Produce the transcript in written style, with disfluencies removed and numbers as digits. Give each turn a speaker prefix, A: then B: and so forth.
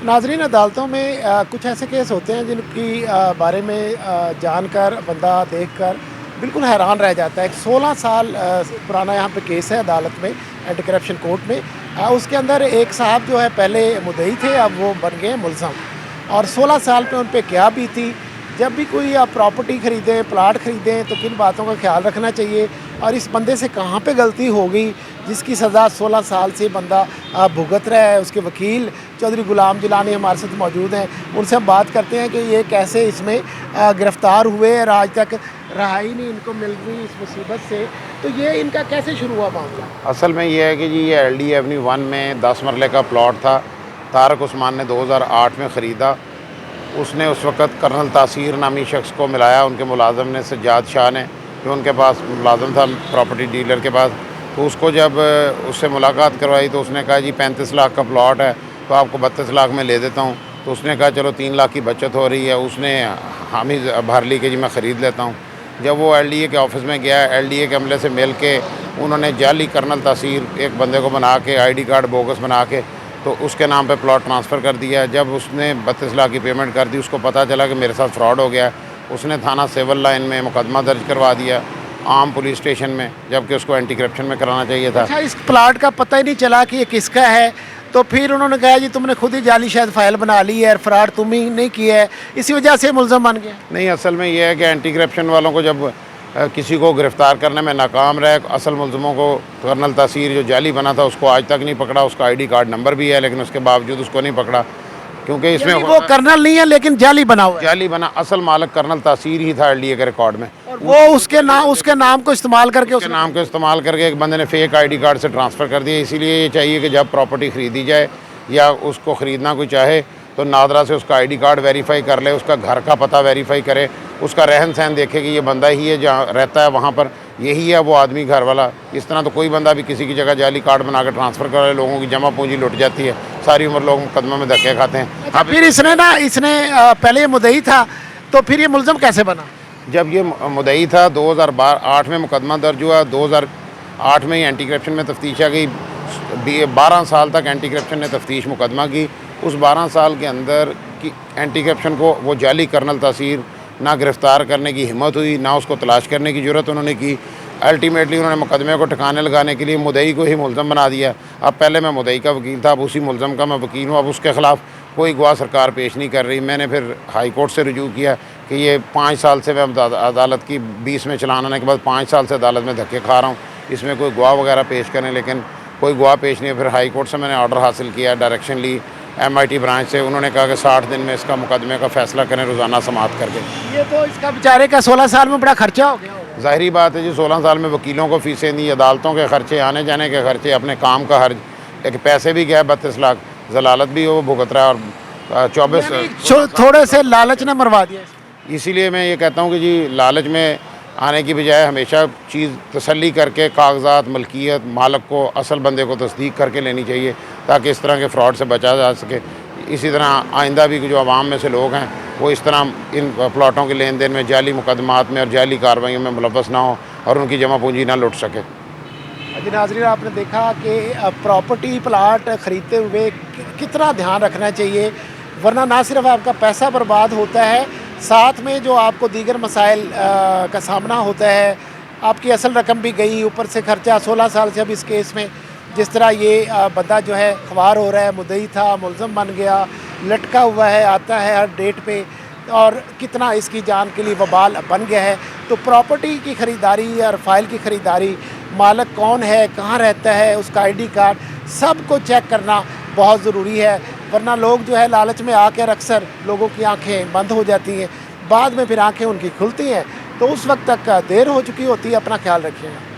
A: नाज़रीन, अदालतों में कुछ ऐसे केस होते हैं जिनकी बारे में जानकर बंदा देखकर बिल्कुल हैरान रह जाता है। 16 साल पुराना यहाँ पे केस है अदालत में, एंटी करप्शन कोर्ट में। उसके अंदर एक साहब जो है पहले मुद्दई थे, अब वो बन गए मुलज़म। और 16 साल पे उन पे क्या बीती। जब भी कोई आप प्रॉपर्टी ख़रीदें, प्लाट ख़रीदें, तो किन बातों का ख्याल रखना चाहिए और इस बंदे से कहाँ पे गलती हो गई जिसकी सज़ा 16 साल से बंदा भुगत रहा है। उसके वकील चौधरी गुलाम जिलानी हमारे साथ मौजूद हैं, उनसे हम बात करते हैं कि ये कैसे इसमें गिरफ़्तार हुए और आज तक रहाई नहीं इनको मिल रही इस मुसीबत से। तो ये इनका कैसे शुरू हुआ मामला?
B: असल में ये है कि जी ये LD एवेन्यू 1 में 10 मरले का प्लॉट था। तारक उस्मान ने 2008 में ख़रीदा। उसने उस वक़्त कर्नल तासीर नामी शख्स को मिलाया, उनके मुलाज़म ने, सज्जाद शाह ने, जो उनके पास मुलाज़म था प्रॉपर्टी डीलर के पास। तो उसको जब उससे मुलाकात करवाई तो उसने कहा जी 35 लाख का प्लॉट है तो आपको 32 लाख में ले देता हूँ। तो उसने कहा चलो 3 लाख की बचत हो रही है। उसने हामी भर ली कि जी मैं ख़रीद लेता हूँ। जब वो LDA के ऑफिस में गया, LDA के अमले से मिल के उन्होंने जाली कर्नल तासीर एक बंदे को बना के ID कार्ड बोगस बना के तो उसके नाम पे प्लॉट ट्रांसफ़र कर दिया। जब उसने 32 लाख की पेमेंट कर दी, उसको पता चला कि मेरे साथ फ्रॉड हो गया। उसने थाना सिविल लाइन में मुकदमा दर्ज करवा दिया, आम पुलिस स्टेशन में, जबकि उसको एंटी करप्शन में कराना चाहिए था।
A: अच्छा, इस प्लाट का पता ही नहीं चला कि ये किसका है, तो फिर उन्होंने कहा जी तुमने खुद ही जाली शायद फ़ाइल बना ली है और फ्रॉड तुम ही नहीं किया है, इसी वजह से मुलज़म बन गया।
B: नहीं, असल में यह है कि एंटी करप्शन वालों को जब किसी को गिरफ़्तार करने में नाकाम रहे, असल मुलज़मों को कर्नल तासीर जो जाली बना था उसको आज तक नहीं पकड़ा। उसका ID कार्ड नंबर भी है लेकिन उसके बावजूद उसको नहीं पकड़ा, क्योंकि इसमें
A: वो कर्नल नहीं है लेकिन जाली बना हुआ है।
B: जाली बना। असल मालिक कर्नल तासीर ही था LDA के रिकॉर्ड में।
A: और वो उसके नाम को इस्तेमाल करके
B: उसके नाम को इस्तेमाल करके एक बंदे ने फ़ेक ID कार्ड से ट्रांसफ़र कर दिया। इसीलिए ये चाहिए कि जब प्रॉपर्टी ख़रीदी जाए या उसको ख़रीदना कोई चाहे तो नादरा से उसका ID कार्ड वेरीफाई कर ले, उसका घर का पता वेरीफाई करे, उसका रहन सहन देखे कि ये बंदा ही है जहाँ रहता है वहाँ पर यही है वो आदमी घर वाला। इस तरह तो कोई बंदा भी किसी की जगह जाली कार्ड बना कर ट्रांसफ़र करे, लोगों की जमा पूंजी लुट जाती है, सारी उम्र लोग मुकदमे में धक्के खाते हैं।
A: अच्छा, फिर इसने पहले ये मुद्दई था तो फिर ये मुलज़म कैसे बना?
B: जब ये मुद्दई था 2008 में मुकदमा दर्ज हुआ, 2008 में ही एंटी करप्शन में तफ्तीश आ गई। 12 साल तक एंटी करप्शन ने तफ्तीश मुकदमा की। उस 12 साल के अंदर कि एंटी करप्शन को वो जाली कर्नल तासीर ना गिरफ़्तार करने की हिम्मत हुई, ना उसको तलाश करने की ज़रूरत उन्होंने की। अल्टीमेटली उन्होंने मुकदमे को ठिकाने लगाने के लिए मुद्दई को ही मुलज़म बना दिया। अब पहले मैं मुद्दई का वकील था, अब उसी मुलज़म का मैं वकील हूँ। अब उसके ख़िलाफ़ कोई गवाह सरकार पेश नहीं कर रही। मैंने फिर हाई कोर्ट से रुजू किया कि ये 5 साल से मैं अदालत की 20 में चलान आने के बाद 5 साल से अदालत में धक्के खा रहा हूँ, इसमें कोई गवाह वगैरह पेश करें, लेकिन कोई गवाह पेश नहीं है। फिर हाई कोर्ट से मैंने ऑर्डर हासिल किया, डायरेक्शन ली MIT ब्रांच से। उन्होंने कहा कि 60 दिन में इसका मुकदमे का फ़ैसला करें रोज़ाना समाअत करके।
A: ये तो इसका बेचारे का 16 साल में बड़ा खर्चा हो गया।
B: ज़ाहिरी बात है जी, 16 साल में वकीलों को फ़ीसें दी, अदालतों के खर्चे, आने जाने के खर्चे, अपने काम का हर्ज, एक पैसे भी गए 32 लाख, जलालत भी वो भुगत रहा है। और 24
A: थोड़े से लालच ने मरवा दिया।
B: इसीलिए मैं ये कहता हूँ कि जी लालच में आने की बजाय हमेशा चीज़ तसल्ली करके कागजात, मलकियत, मालिक को, असल बंदे को तस्दीक करके लेनी चाहिए ताकि इस तरह के फ्रॉड से बचा जा सके। इसी तरह आइंदा भी जो आवाम में से लोग हैं वो इस तरह इन प्लाटों के लेन देन में, जाली मुकदमात में और जाली कार्रवाइयों में मुलव्वस ना हो और उनकी जमा पूंजी ना लुट सके।
A: जी नाज़रीन, आपने देखा कि प्रॉपर्टी प्लाट ख़रीदते हुए कितना ध्यान रखना चाहिए, वरना ना सिर्फ आपका पैसा बर्बाद होता है, साथ में जो आपको दीगर मसाइल का सामना होता है, आपकी असल रकम भी गई, ऊपर से खर्चा 16 साल से। अब इस केस में जिस तरह ये बंदा जो है ख्वार हो रहा है, मुद्दई था, मुलज़म बन गया, लटका हुआ है, आता है हर डेट पे, और कितना इसकी जान के लिए वबाल बन गया है। तो प्रॉपर्टी की ख़रीदारी और फाइल की ख़रीदारी, मालिक कौन है, कहाँ रहता है, उसका ID कार्ड, सब को चेक करना बहुत ज़रूरी है, वरना लोग जो है लालच में आकर अक्सर लोगों की आंखें बंद हो जाती हैं, बाद में फिर आंखें उनकी खुलती हैं तो उस वक्त तक देर हो चुकी होती है। अपना ख्याल रखिएगा।